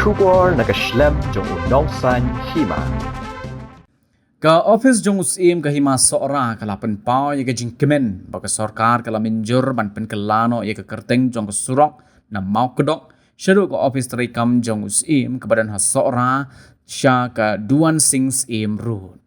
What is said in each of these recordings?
Shukor nakaslem jong unongsan hima. Ka office jong usim ka hima soora kalapan pao ya ka jingkemen baka sarkar kala minjur ban penkelano ya ka kerteng jong ka surok na mau kedok syadu ka office terikam jong usim ke badan ha soora sya ka duan sings im road.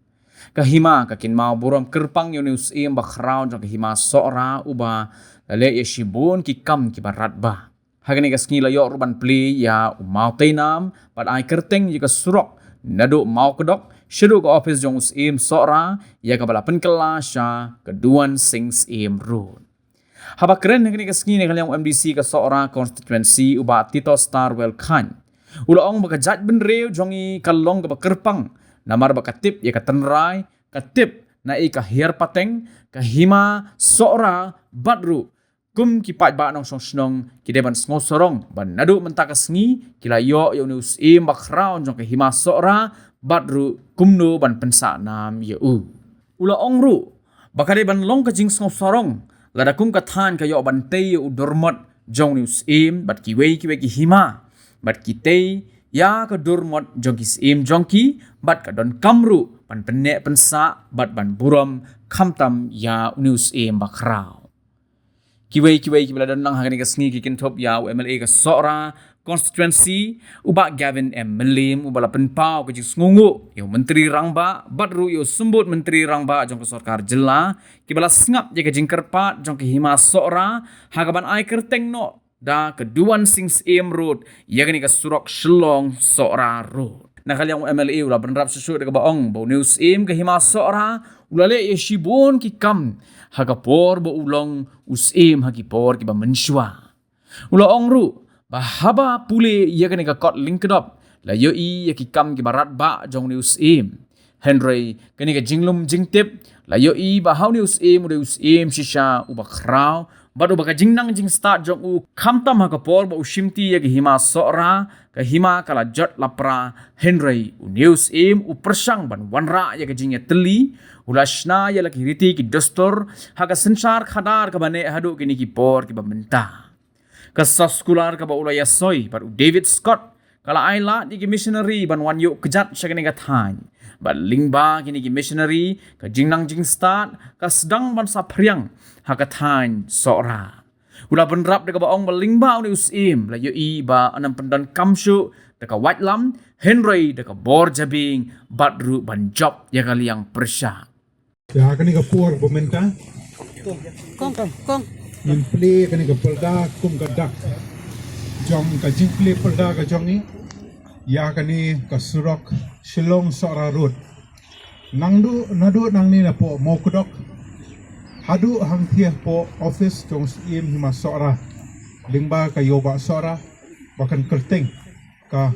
Kahima kakin mau buram kerpang yoni usim bakrau jong kahima soora uba lale ya shibun ki kam ki barat ba. Hagani ka sngi layo ruban pli ya umau tainam bat ai kerteng ya ka surok nadu mau kedok syadu ka office jong usim soora ya ka balapan kelasya keduan sings im road. Haba keren hagani ka sngi ni kalyang MDC ka soora constituency uba Tito Starwell Khan. Ulaong baka jat benreu jongi kalong ka kerpang namar baka tip ya ka tenrai ka tip na i ka hier pateng ka hima soora badru kum ki pat ba nong song snong ki deban sngo sorong ban nadu mentaka sngi kila yo yo news im background jong ka hima soora badru kumno ban pensa nam ye ula ongru bakade ban long ka jing sngo sorong lada kum ka than ka yo ban te yo dormot jong news im bat ki wei ki hima bat ki te ya ka dormot jong ki im jong ki bat ka don kamru ban penne pensa bat ban buram kamtam ya news im background kiwei kibala dan lang hagani ka sngi ki kintop ya MLA ka soora constituency uba Gavin M Melim ubala penpau ka sngungu yo menteri rangba badru yo sembut menteri rangba jong ka sarkar jela kibala sngap je ka jingkerpat jong ka hima soora hagaban ai kerteng no da keduan sings im road ya gani ka surok shlong soora road nakalyang MLA ula benrap susu de ka baong bo news im ka hima soora ulale ye shibon ki kam hagapor bo ulong usim hagipor ki ba menshwa ula ongru bahaba pule ya kan ka kot link kedop la yo i ya ki kam ki barat ba jong ni usim Henry kan ka jinglum jingtip la yo i ba how ni usim shisha uba kraw badu baka jingnang jing start jong u kamtam hagapor bo usimti ya ki hima soora ka hima kala jot lapra Henry news im u persang ban wanra ya ka jingya teli ulashna ya laki riti ki dostor haga sensar khadar ka bane hadu kini ki por ki bamenta ka saskular ka ba ulaya soy par David Scott kala aila di ki missionary ban wan yu kejat syakani ka than ban lingba kini ki missionary ka jingnang jing start ka sedang ban sapriang haga than sora ula benrap de ka baong balingba uni usim la yu i ba anam pendan kamshu de ka watlam Henry de ka bor jabing badru ban job ya kali yang persya ya kani ka por bomenta Kong. in play kani ka polda kum ka dak jong ka jing play polda ka jong ni ya kani ka surok shillong sora road nangdu nadu nang ni na po mo kudok hadu hang thia po office jong im hima sora lingba ka yoba sora bakan kerteng ka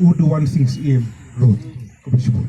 uduan sings im road ko bisbo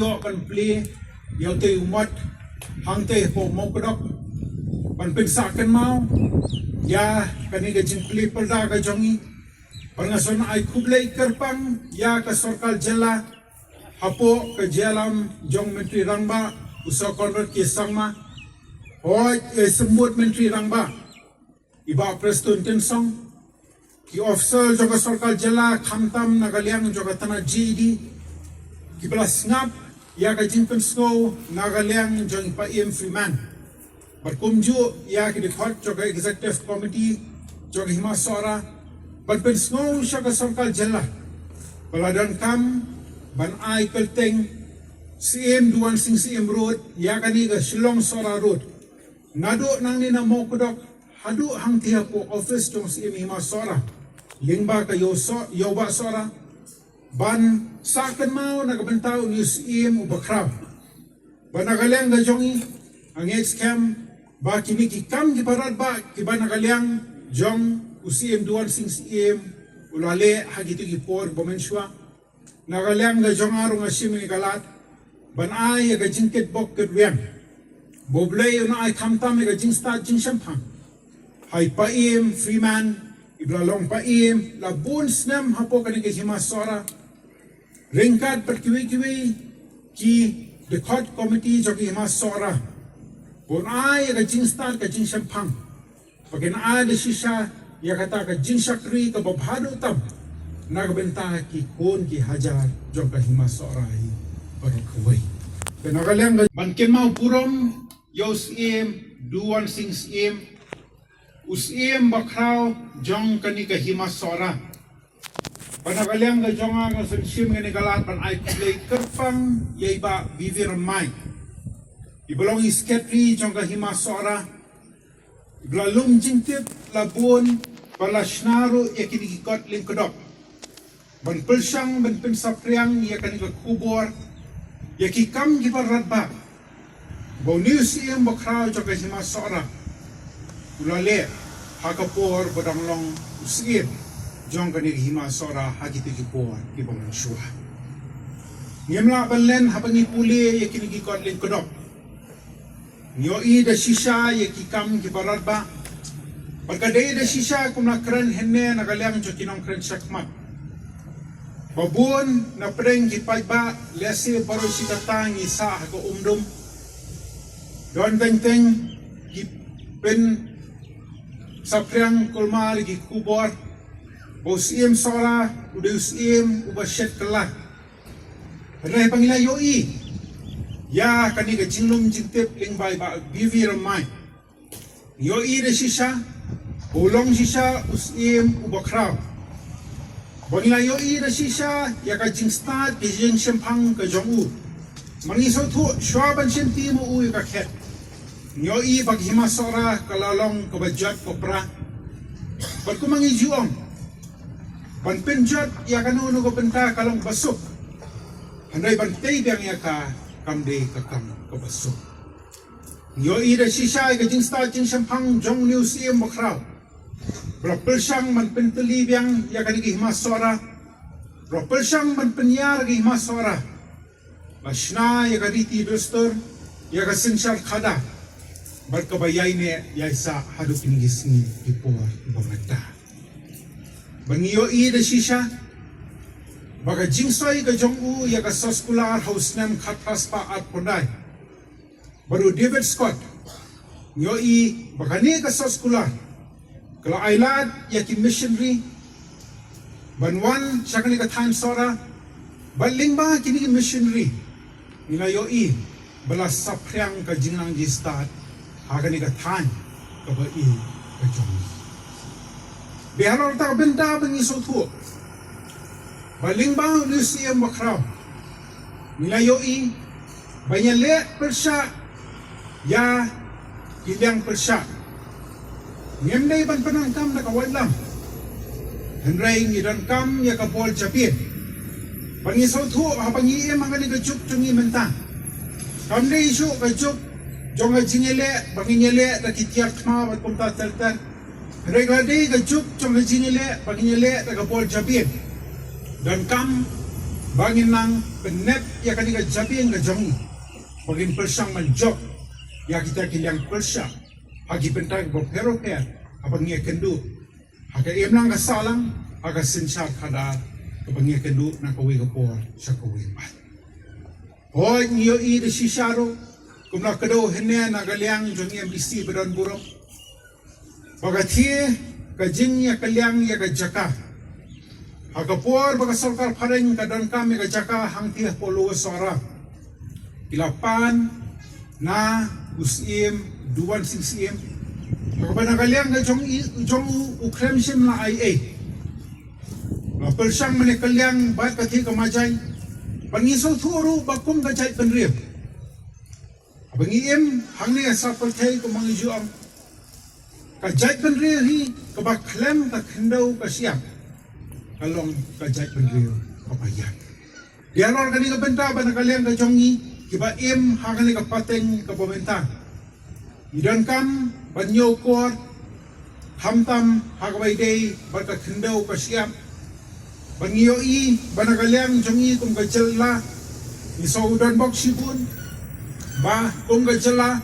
yo kan play yo te umat hang te po mau kedok pan pensakan mau ya kani ga jing play perda ga jongi pangason ai kublai kerpang ya ka sorkal jela hapo ke jalam jong menteri rangba usaha konvert ke sangma hoi sembut menteri rangba iba preston tensong ki officer joga sorkal jela khamtam nagaliang joga tanah GD ki belas ngap ya ka jing pensko nagaliang jong pa Freeman berkumju ya ki dekhot joga executive committee joga himasora berpensko joga sorkal jela baladan kam ban ai kelteng CM Duan Sing CM Road ya kani ga Shillong Sora Road nado nang ni na mo kodok hadu hang tia po office jong CM Himasora lingba ka yoba sora ban sakan mau nagabentaw ni CM ubakraw ban nagalang ga jongi ang ex-cam ba kimi ki kam ki parad ba ki ba nagalang jong UCM Duan Sing CM ulale hagitu ki por bomenswa nagalang ga jong aro nga simi kalat ban ay ga jingket bok kedwiang boblay una ay kamtam ga jing start jing champang hay paim Freeman iblalong paim labun snam hapo kani ke himasora ringkat perkiwi-kiwi ki the court committee joki himasora pun ay ga jing start ka jing champang pagin ay de shisha ya kata ka jing shakri ka babhado tam nagbenta ki kun ki hajar jong ka himasora hi perkuwi penagalang bankin mau purom yos Duan Sing usim bakraw jong kani ka himasora panagalang ga jonga nga sunshim nga nigalat pan ay kublay kerpang yaiba bivirmay ibalong isketri jong ka himasora iblalum jingtip labun palasnaro yakinikikot lingkodok ban pelsyang ban pensapriang yakani ka kubor yakikam giparadba boniusim bakraw jong ka himasora ulale hakapor badanglong usigit jong kani himasora hagiti kipor kibamansua ngemla balen habangi puli yakini kikot ling kodok nyo i da shisha yakikam kibaradba pagkadai da shisha kumna kren henne nagalang jokinong kren sakmat babun na preng kipaiba lesi baro sikatang isa ko don teng pen sapriang kulmar gi kubor bosim sora usim ubashet kelak reh pangila yoi ya kani ga jinglum jintip lingbai ba bivi ramai yoi de shisha ulong shisha usim ubakraw pangila yoi de shisha ya ka jingstad ge jing shempang ka jongu mangiso thu shwaban shenti mo u ka khet nyoi bag himasora kalalong kabajat kopra ban kumangi juong ban penjat ya kanuno ko penta kalong basuk handai ban tei biang ya ka kamde ka kam kabasuk nyoi da shisha ka jing sta jing champang jong new sim bakraw propel sang man penteli biang ya kanigi himasora propel sang man penyar gi himasora basna ya kaditi dostor ya ka sinshar khada berkebayai ne yaisa hadu pinggis ni dipor bangata bangiyo i de shisha baga jingsoi ka jongu ya ka soskular house nam khatras pa at pondai baru David Scott nyo i baga ni ka soskular kala ailad ya ki missionary banwan syakani ka time sora baling ba kini missionary nilayo i balas sapriang ka jinglang gistat agani ka tan ka ba i ka jong biharor ta benda bangi sotu baling ba lusiam bakraw nilayo i banyale persya ya kilang persya ngemdai ban panangkam na kawalam henray ngidan kam ya ka bol chapit bangi sotu habangi emangani ka juk tungi menta kamdai isu ka juk jonga jingele bangingele da kitiak ma bat kumta tertar reglade ga juk jonga jingele bangingele da ka bol jabir dan kam bangin nang benet ya kan iga jabi nga jongi bagin persang manjok ya kita kilang persang hagi pentang bopero per abang ya kendu haga imlang kasalang haga sinsar kada abang ya kendu na kawi kapor sa kawi mat hoy niyo i de sisaro kumna kado hene na galiang jongi MBC bedon burong bagatie kajing ya kaliang ya gajaka agapor baga sarkar pareng kadan kami gajaka hangti polo sora ilapan na usim duan sim agapana kaliang jong ukrem sim la IA la persang mane kaliang bat kati kamajay pangiso turu bakum gajay penrib abangiem hangni sa pertai ko mangijuam kajay penrib hi kabaklem ka kendau kasiam kalong kajay penrib kapayan dialor kani ka benta ba nakaliang ka jongi kiba im hangani ka pateng ka pementa idan kam banyo kor hamtam hagawai day barka kendau kasiam bangiyo i banakaliang jongi kum kajalla iso udan bok sibun ba kum kajalla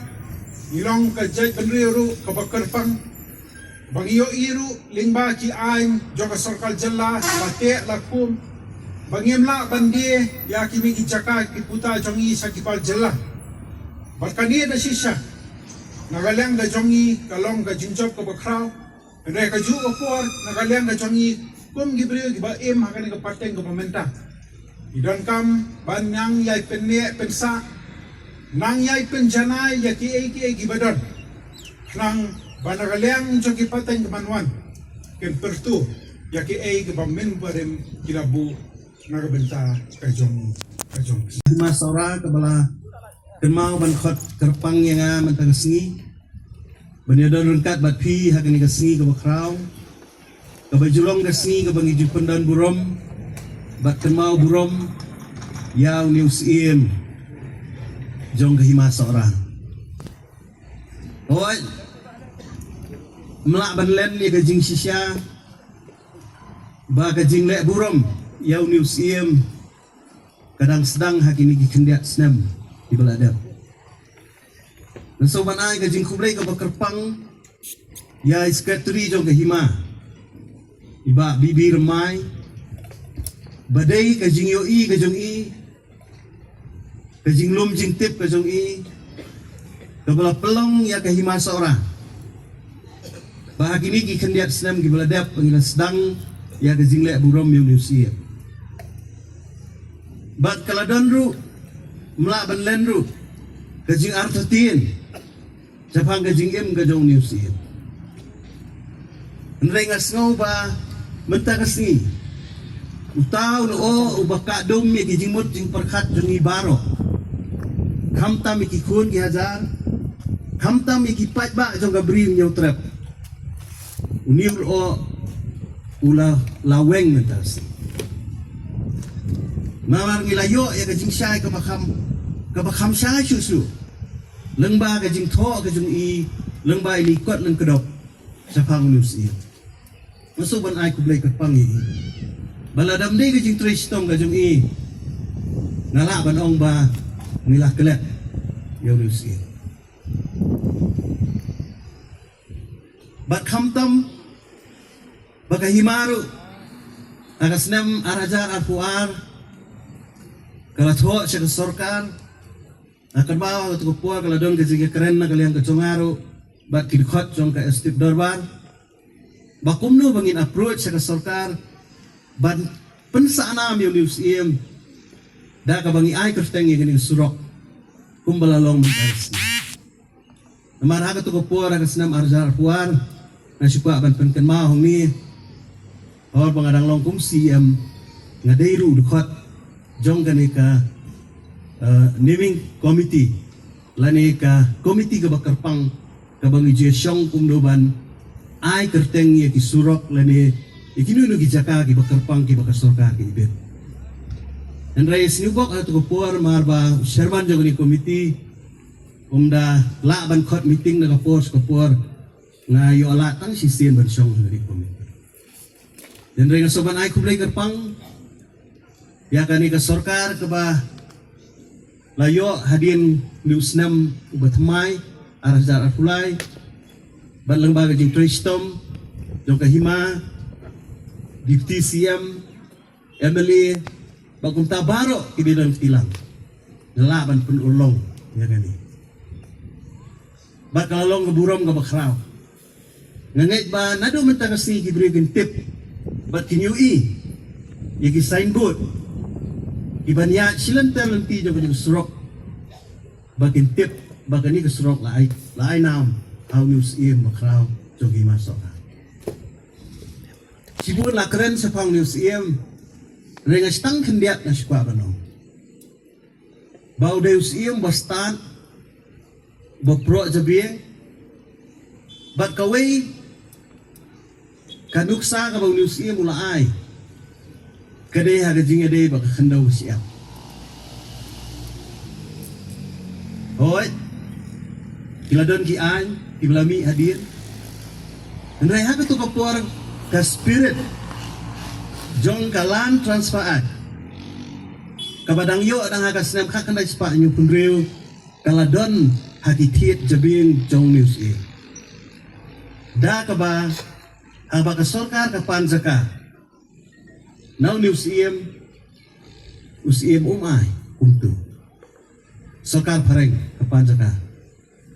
ilong kajay penriru kabakarpang bangiyo iru lingba ki ain joka sarkal jalla bate lakum bangimla bandi ya kimi ijaka kiputa jongi sa kipal jalla barkani da sisha nagaliang da jongi kalong ga jinjob ka bakraw andre ka ju opor nagaliang da jongi kum gibriyo giba im hakani ka pateng ka pamenta idan kam banyang yai penne pensa nang yai penjanai ya ki gibadon nang banagaliang jogi pateng kemanwan ken pertu ya ki kebamin barem kilabu nagabenta kajong masora kabala kenmau ban khot kerpang yang mentang sengi banyada runkat bat pi hakani kasengi ka bakraw kabajulong kasengi ka bangi pendan burom bat kenmau burom yaw news im jong kahima sora oi melak ban len ni kajing sisya ba kajing lek burom yaw news im kadang sedang hakini gikendiat senam di beladap naso banai kajing kublai ka bakerpang ya sekretari jong kahima iba bibi remai badai kajing yoi kajong i kajing lum jing tip kajong i kabala pelong ya kahima seorang bahagi ni gikendiat senam gibeladap pengilan sedang ya kajing lek burom yang diusia bat kaladon ru melak ban len ru kajing artatin sapang kajing im kajong diusia nrengas ngau ba menta kasni utau no ubaka dom ya kajing mut jing perkat jong ibaro kamtam ikikun ki hajar kamtam ikipat ba jong gabrim nyau trap uniur ula laweng mentas mawar ngilayo ya kajing syai kabakam syai susu lengba kajing tho kajing i lengba ini kot leng kedop sapang news i masuk ban ai kublai kerpang i baladam ni kajing tristong kajing i ngalak ban ong ba ngilah kelet ya news i bat khamtam baga himaru agasnam arajar arpuar kalatho sa sorkar akan bawa ke puar kaladon ke jige keren na kaliang ke congaru bat kidkhot jong ka stip darbar bakumno bangin approach sa sorkar ban pensana mi museum da ka bangi ai kerteng ngini surok kumbalalong mengkas namar ha to puar agasnam arajar arpuar na suka ban penken ma hong ni or pangadang long kumsi ngadeiru dukot jong ka naming committee lani ka committee ka bakarpang ka bangi jesong kumdoban ai kerteng ye ki surok lani ikinu gi jaka ki bakarpang ki bakasorka ki ibet and rais nubok atau puar marba sherman jong ni committee umda la ban khot meeting na ka puar nga yo ala tang sisien ban syong dari committee dan rai soban ai kublai kerpang Ya kani ke sorkar ke bah layo hadin news 6 ubat mai arah jarak fulai ban lembaga jing Tristom jong kahima Deputy CM Emily bagum tabaro kibidan tilang laban pun ulong ya kani bakalalong keburom ke bakraw ngangait ba nado mentang si gibrigen tip bat kinyui yagi signboard ibanya silantar lanti jong kajing surok bakin tip bakan ni ke surok lai nam how news im bakraw jong hima soka sibun la keren sepang news im rengas tang kendiat na sikwa banong bau deus im bastan bopro jabieng bat kawai kanuksa ka bau news im ulai kadai haga jinga dai baka khandau siap hoi kiladon ki an iblami hadir ndrai haga tu kapor ka spirit jong kalan transfaat kabadang yo dang haga senam kha kandai spa nyu punreu kaladon hakitiet jabing jong news e da kaba aba ka sorkar ka panjaka now news usiem umai kumtu sorkar pareng ka panjaka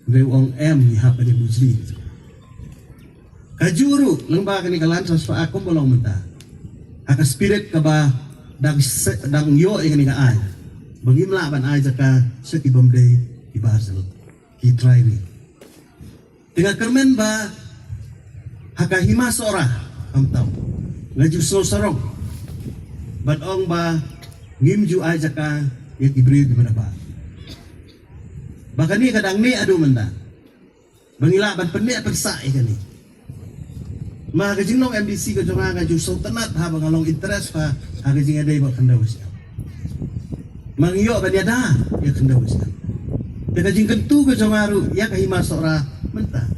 rewong ni hapa ni mujri kajuru lembaga ni kalan transfer aku bolong menta haka spirit kaba dang yo ingani ka ai bangimla ban ai jaka seki bomdei di Basel ki drive dengan kermen ba haka hima sora kamtau ngaju so sarong bat ong ba ngimju ai jaka ya ibri di mana ba bahkan ni kadang ni adu menda bangila ban pendek persa ikani ma ka jingnong MDC ka jonga ka ju so tanat ha bangalong interest pa ha ka jinga dai ba kandau sia mangyo ban ya da ya kandau sia ka jing kentu ka jonga ru ya ka hima sora menta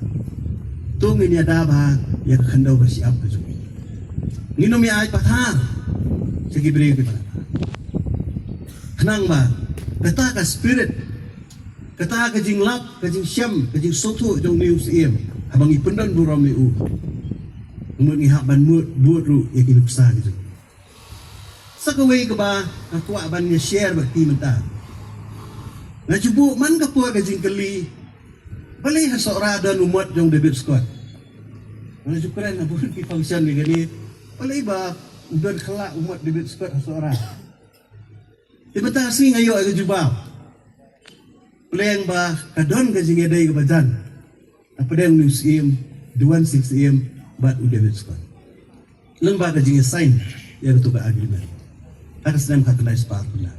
tungin ya da ba ya kandau ka siap ka jonga nginom ya ai patha segi beri ka kenang ba kata ka spirit kata ka jing lap ka jing syam ka jing sotu jong news im abang ipendan buram ni u umur ni hak ban buat ru ya kini besar gitu sakawai ke ba aku ban ya share bakti menta na cubu man ka puak ka jing keli balai ha sora dan umat jong David Scott na syukran na buat ki function ni gani balai ba udan khala umat David Scott ha sora tiba-tiba sing ayo ka jubau Peleng ba kadon ka jing edai ka bajan apa deng news im 16 im bat udah Scott lembaga jing sign ya tu ka agreement atas nam hak nais partner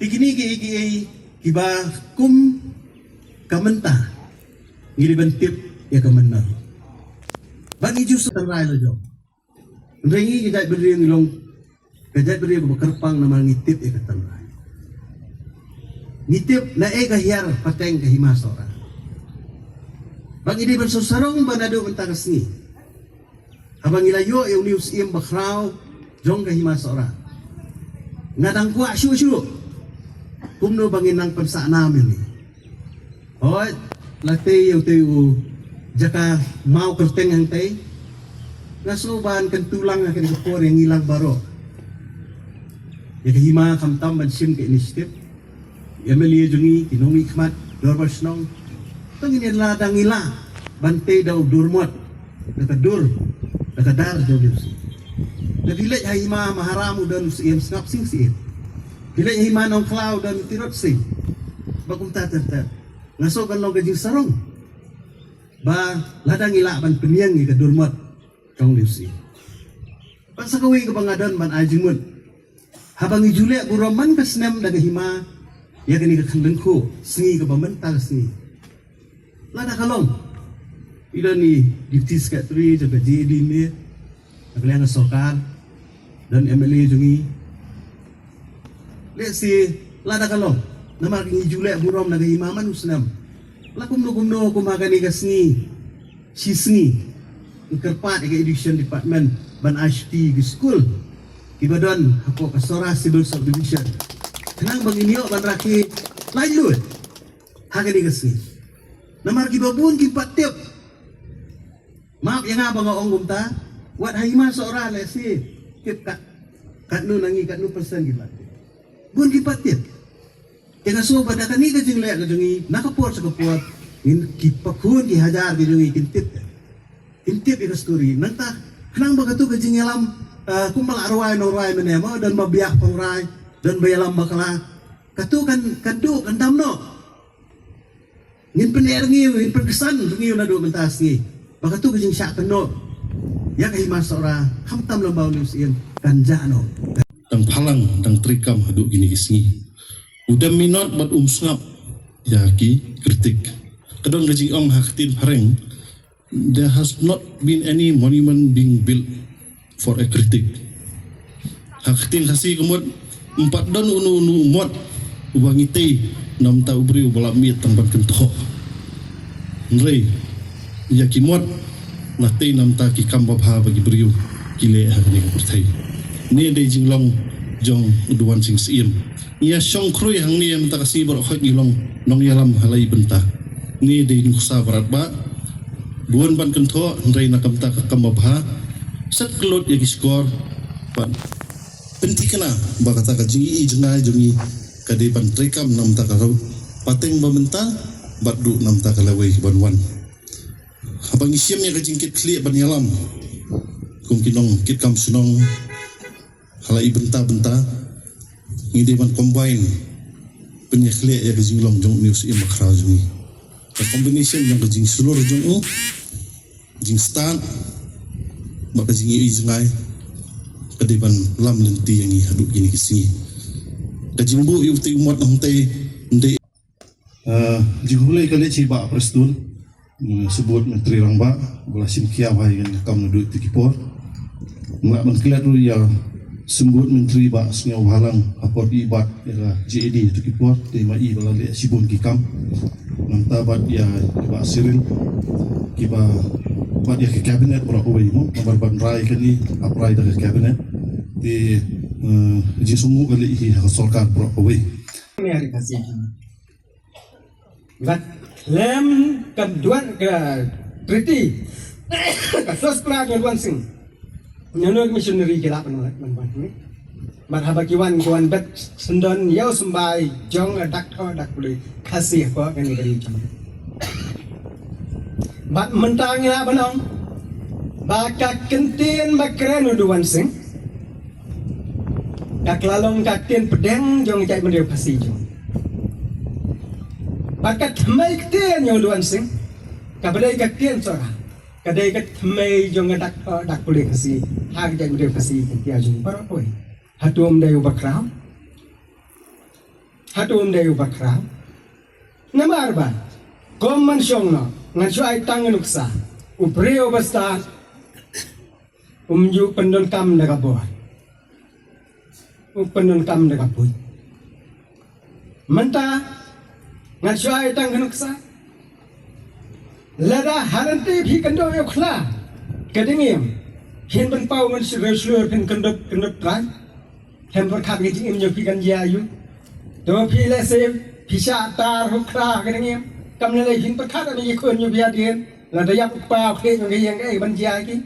ikini kiba kum kamenta ngiri bentip ya kamenar bagi justru terai lo jo rengi kita beri ngilong kajat beri bekerpang nama ngitip ya keterai ngitip na kahiar pateng kahima sora bagi di bersusarong banado mentakasni abang ilayo yung news im bakraw jong kahima sora ngadang kuak syu kumno bangin nang pensa namin ni hoy latay yung tayo jaka mau kerteng ang tay nasuban kan tulang akan kapor yang ilang baro ya kahima kamtam bansim ke initiative Emily jungi tinomi khmat dorbas nong tengin ladang ila bante daw durmot nakadur nakadar daw lips nadilay hayma maharamu dan siem snap sing siem dilay hayma nong cloud dan tirot sing bagum tatar ngaso kan lo gajing sarong ba ladang ila ban peniang ni kadurmot tong lips pas sakawi ka bangadon ban ajingun habang ijule buraman kasnem daga hima ya kini ka kandengku sengi ka pamental sengi lada kalong ida ni Deputy Secretary jaga JD ni nagaliang sokar dan MLA jungi let's see lada kalong nama kini jule burom naga imaman usnam lakum no kumagani ka sengi si sengi kerpat ke education department ban HT ke school Kibadon ako kasora civil subdivision. Kenang banginiyo banraki lain lu. Hagani kasi. Namar kibabun kipatip. Maaf yang abang ngong ta. Wat haima seorang lesi. Kip kat nu nangi kat nu persen kipatip. Bun kipatip. Yang aso pada kani ka jing lek ka jungi nakaport sa kaport. In kipakun ki hajar ki jungi kintip. Kintip ika story. Nanta kenang bagatu ka jing yalam kumpal arwai no rai menemo dan mabiak pangrai dan bayalam bakala. Katu kan kadu kan damno. Ngin pener ngiu, ngin perkesan ngiu na do mentas ngi. Bagatu ka jing syak keno. Ya ka hima sora hamtam lambau nusin kanjano. Dang palang dang trikam haduk gini kisngi. Udah minot buat sngap ya ki kritik. Kadang gajing ong haktin pareng. There has not been any monument being built for a critic. Haktin kasih kemud 4 don unu umot ubangi teh 6 ta ubri ubala miet tamban kentok. Nrei ya kimot na teh 6 ta ki kambabha bagi beriu kile hakni pertai. Ni dei jinglong jong uduan sing siem. Ia syong krui hang ni yang tak kasih berkhot ngilong nong yalam halai benta. Ni dei nusa barat ba. Buan ban kentok nrei nakam ta kambabha. Sat kelot ya skor pan penti kena bakata ka jingi jengai jungi kade pan trekam nam ta karau pateng bamenta baddu nam ta kalawai banwan abang isiam ya ka jingkit kli ban yalam kum kinong kit kam sunong halai benta ngide ban combine penyekle ya ka jinglong jong news im makra jungi ka combination yang ka jing sulur jong jing stand maka jingi ijengai kadiban lam lenti yang haduk gini kisini kajimbu yu ti umat nang te ndai jihulai kali ciba prestun sebut menteri rangba bola sim kia wahai kan kam nuduk tikipor ngak menteri tu ya sebut menteri ba sngau halang apot ibat ya JD tikipor te mai bala le sibun kikam nang tabat ya ba siril kiba buat dia ke kabinet berapa banyak nomor bandrai kali apply dari kabinet di jisunggu kali ini hasilkan berapa banyak Ini hari kasih. Bat lem keduan ke treaty. Kasus pernah keduan sing. Nyono missionary kira penulat manban ni. Bat habakiwan kuan bet sendon yau sembai jong dak boleh kasih ko kan dari jam. Bat mentang ya benong. Baka kentin bakren uduan sing. Dak lalong katin pedeng jong cai mendir pasi jong. Baka tmai katin jong uduan sing. Kabadai katin sora. Kadai kat tmai jong dak boleh kasi. Hak cai mendir pasi kia jong para oi. Hatum dayu bakrau. Hatum dayu bakrau. Nama arba. Kom mansyong no. Ngan ay tangan uksa upreo basta umju pendon kam na kabuat pendon kam na kapuy manta ngan ay tangan uksa lada haranti bhi kando yokla kadingim hin ban pau man sure pin kandok tran hem berkat ngijing im nyopi kan jayu do phi le se pisha tar hukra kadingim kam nilai hin perkat ani ikun nyu biar dia la dayak pa ke yang ai ban jia ki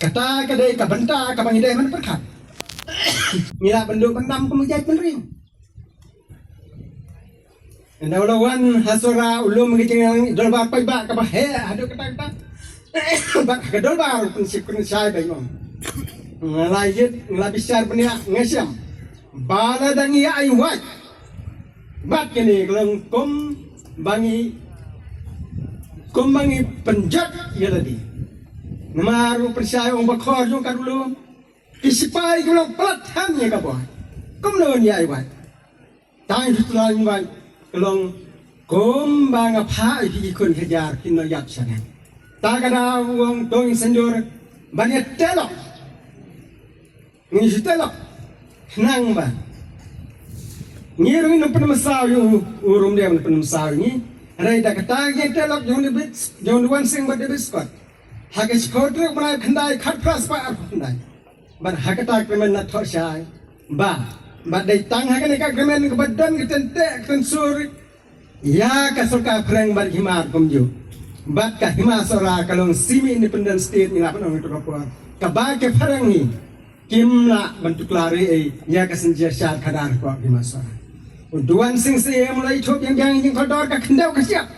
kata kadai ka benta ka bang idai man perkat mila bendu pendam ku mujai penring ndawlawan hasura ulum ngijing dolba pai ba ka ba he adu kata ba ka dolba pun sikun sai bai ngom ngalajit ngalabisar penia ngasiam bala dangi ai wat bat kini keleng kom bangi penjat ya tadi namaru percaya orang bakor jong kadulu isipai keleng pelatihan ya kabuat kom lawan ya iwat tang setelah nyuai keleng kom bang apa ikut kejar kino yap sana tak ada uang dong senjor banyak telok ngisi telok nang bang ngiring na penemasaw yung urum dia na penemasaw ni ray da katagi telok yung bits yung wan sing ba biskot hagis kotre mana khandai khat pras pa khandai bat hakata kemen na thoshai ba dai tang hakane ka kemen ke badan ke tentek tensur ya ka soka preng bat himar komju bat ka hima sora kalong semi independent state ni lapon ong tokapor ka ba ke parang ni kimla bentuk lari ya ka senja syar kadar ko hima sora uduan sing se mulai thop yang kodor ka kendau ka siap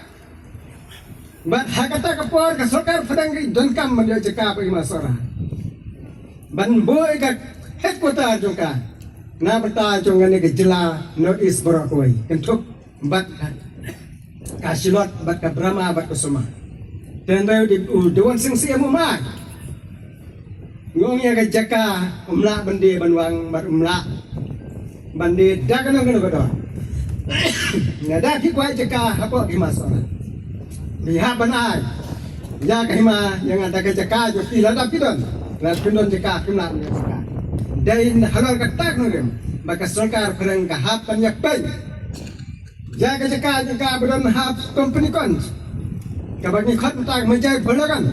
bat hakata kapor ka soka preng don kam menjo jeka pa hima sora ban boy ka headquarter joka na bata jonga ne ke jela north east borokoi kentuk bat ka silot bat ka brahma bat ka suma tendai di uduan sing se ma ngong ya ka jaka umla bande banwang bat umla bande dagan ngono ko do ngada ki kwa jaka apa ki masala lihat banai ya ka hima yang ada ka jaka jo pila da pidon la pidon jaka kimla jaka dai halal ka tak ngem maka सरकार perang ka hap banyak pen ya ka jaka bedon hap company kon ka bagi khat tak menjai belakan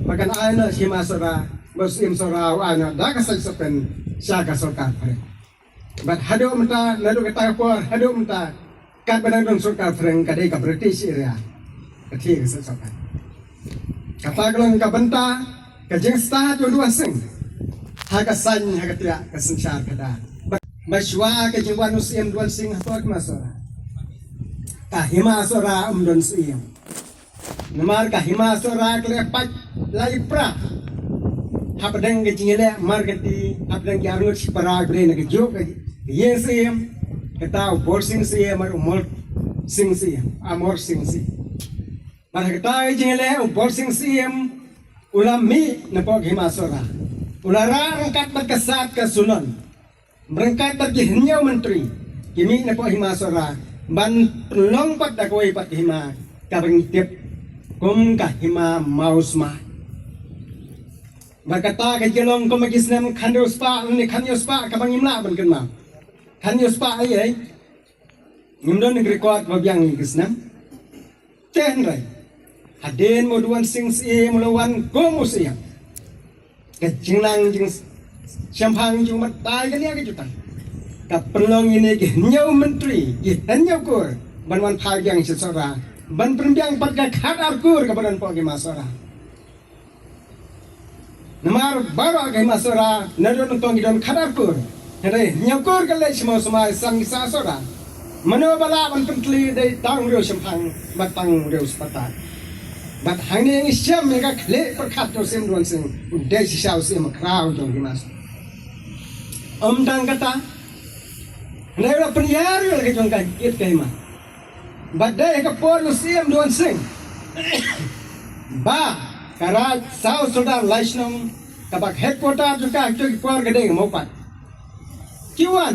maka ana si masara muslim sora ana da ka sepen saka सरकार perang bat hado menta nadu kata por hado menta ka bedon don सरकार perang ka dai ka british area ka thi ka sepen kapaglang ka benta ka jeng sta tu dua sing haka san haka tia ka sensyar kada Maswa ke jingwan usim duan sing hatok masora kahima sora don sim namar kahima sora klepat lai pra hapadeng ke jingele margati hapadeng yarnut para bre ke jo ke sim kata bor sing sim mar umol sing sim amor sing sim mar kata jingele bor sing sim ulami napok hima sora ulara angkat berkesat ke sunan berangkat pergi henyau menteri kimi na po hima sora ban longpat dakoi pat hima kabring tip kum ka hima mausma berkata ke jelong ko magisnem khanyo spa ni khanyo spa kabang imla ban kenma khanyo spa ai ngimdon ni record babyang ni gisnem ten rai haden moduan sing si mulawan ko musia ke jingnang jing Sampang cuma tai kan ya kejutan. Kap pelong ini ke nyau menteri, ke nyau kur, banwan yang sesora, ban perembiang pat ka khadar kur ke badan po ke masora. Namar baru ke masora, nado nutong idon khadar kur. Hede nyau kur ke lek semua sang sasora. Mano bala ban pentli de tang rio sampang batang rio sepatat. Bat hanya yang siam mereka klik perkat tu sim duan sing, udah sisa sim kerau jong mas. Dang kata, mereka penyari lagi jong kan it kema. Badai ke por sim duan sing. Ba karat sau sudah laisnong kabak headquarter juga itu por gede mau pat. Kiwan,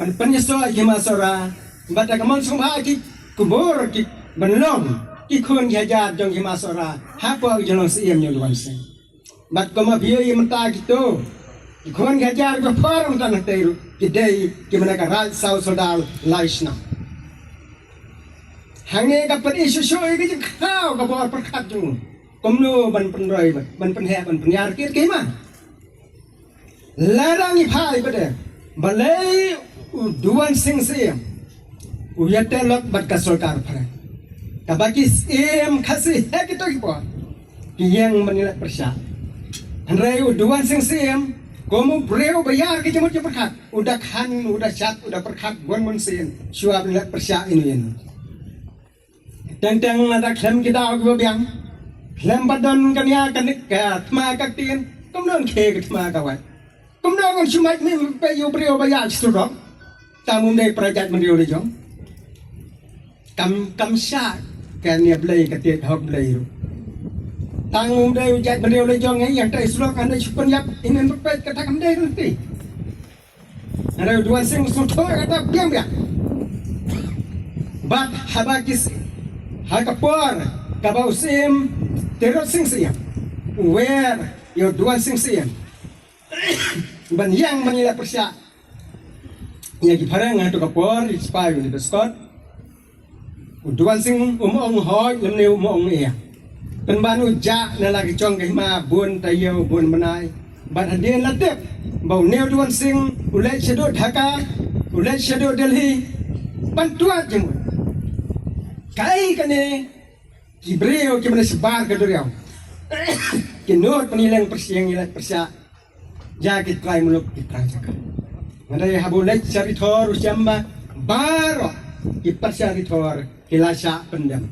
man penyesal kema sora, badai kemon sumha ki kubur ki benlong. Ikun jajar jong hima sora hapa jalong sim duan sing. Bat koma biaya mentah gitu. Ikun jajar ke forum tanah teru kidai gimana ka raj sau sodal laisna. Hange ka pati susu iki kau ka bor perkat jung. Komno ban penroi ban penhe ban penyar kit kema. Larang ipai bade. Balai duan sing sim. Uyatelok bat ka सरकार phare. Kabaki sim kasih kita ipo yang menilai persya Andrei uduan sing sim komu breu bayar ke jemut perkat udah kan udah cat udah perkat buan munsin suap menilai persya ini tentang ada klaim kita aku biang klaim badan kan ya kan ma kaktin kemudian ke ma kawan kemudian kan cuma ini bayu breu bayar sudah tamu dari perajat mendiu di jong kam syak kan ya belai ketit hok belai tanggung dai ujat beliau le jong yang tai sulok anda supun yap ingin berpet kata kam dai nanti ada dua sing suto kata biang bat habakis hakapor kabau sim terot sing siam where your dua sing siam ban yang menilai persya yang diparang atau kapor ispai di beskot uduan sing umong hoy lemne umong iya penbanu ja na lagi chong ke ma bun tayo bun manai ban hadian latip bau neo duan sing ulai shadow Dhaka ulai shadow Delhi bantuan jemut kai kane kibreo kimana sebar ke duriau kinur penilaian persiang ilat persia jakit try muluk kita cakap ngadai habulai cari thor usiamba baro kipersia thor hilasa pendam